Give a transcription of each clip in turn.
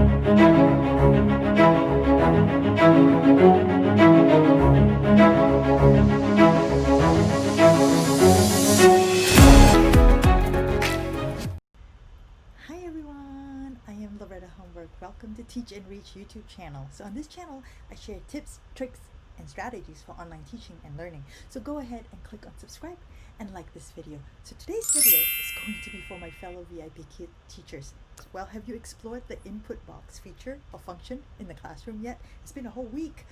Hi everyone, I am Loretta Homework. Welcome to Teach and Reach YouTube channel. So on this channel, I share tips, tricks, and strategies for online teaching and learning. So go ahead and click on subscribe and like this video. So today's video is going to be for my fellow VIPKID teachers. Well, have you explored the input box feature or function in the classroom yet? It's been a whole week.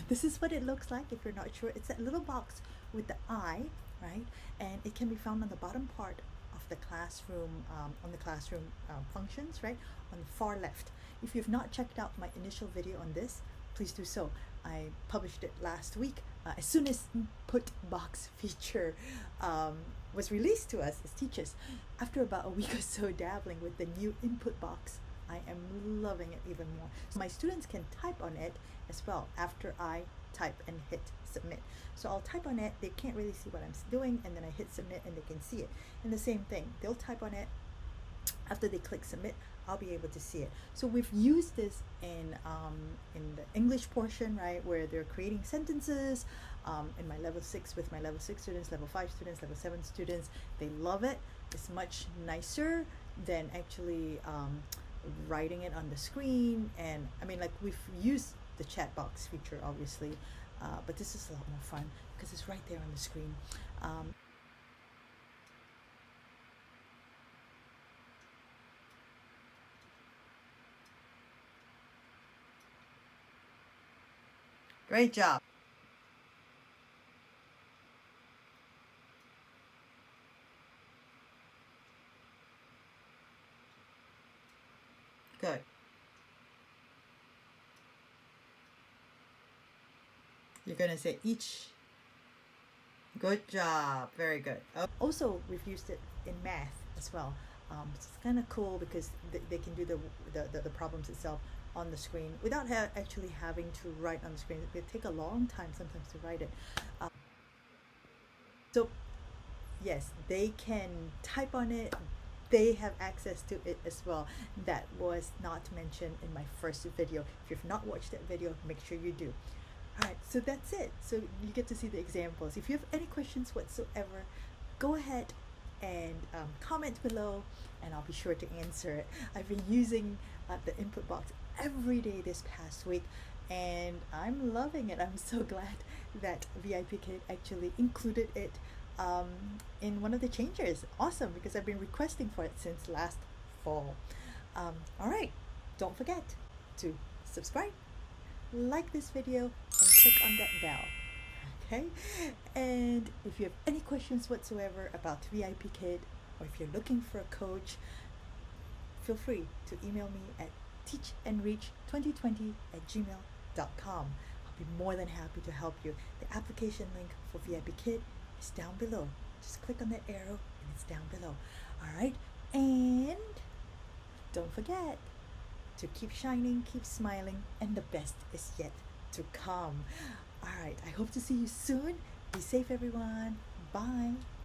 This is what it looks like if you're not sure. It's that little box with the eye, right? And it can be found on the bottom part of the classroom, on the classroom functions, right? On the far left. If you've not checked out my initial video on this, please do so. I published it last week as soon as input box feature was released to us as teachers. After about a week or so dabbling with the new input box, I am loving it even more. So my students can type on it as well after I type and hit submit. So I'll type on it, they can't really see what I'm doing, and then I hit submit and they can see it. And the same thing, they'll type on it, after they click submit, I'll be able to see it. So we've used this in the English portion, right, where they're creating sentences in my level 6 with my level 6 students, level 5 students, level 7 students. They love it. It's much nicer than actually writing it on the screen. And I mean, like, we've used the chat box feature obviously, but this is a lot more fun because it's right there on the screen. Great job. Good. You're going to say each. Good job. Very good. Also, we've used it in math as well. It's kind of cool because they can do the problems itself on the screen without actually having to write on the screen. It take a long time sometimes to write it. So yes, they can type on it. They have access to it as well. That was not mentioned in my first video. If you've not watched that video, make sure you do. Alright, so that's it. So you get to see the examples. If you have any questions whatsoever, go ahead and comment below and I'll be sure to answer it. I've been using the input box every day this past week and I'm loving it. I'm so glad that VIPKID actually included it in one of the changes. Awesome, because I've been requesting for it since last fall. Alright, don't forget to subscribe, like this video, and click on that bell. Okay, and if you have any questions whatsoever about VIPKID, or if you're looking for a coach, feel free to email me at teachandreach2020@gmail.com. I'll be more than happy to help you. The application link for VIPKID is down below. Just click on that arrow and it's down below. Alright, and don't forget to keep shining, keep smiling, and the best is yet to come. Alright, I hope to see you soon. Be safe everyone. Bye.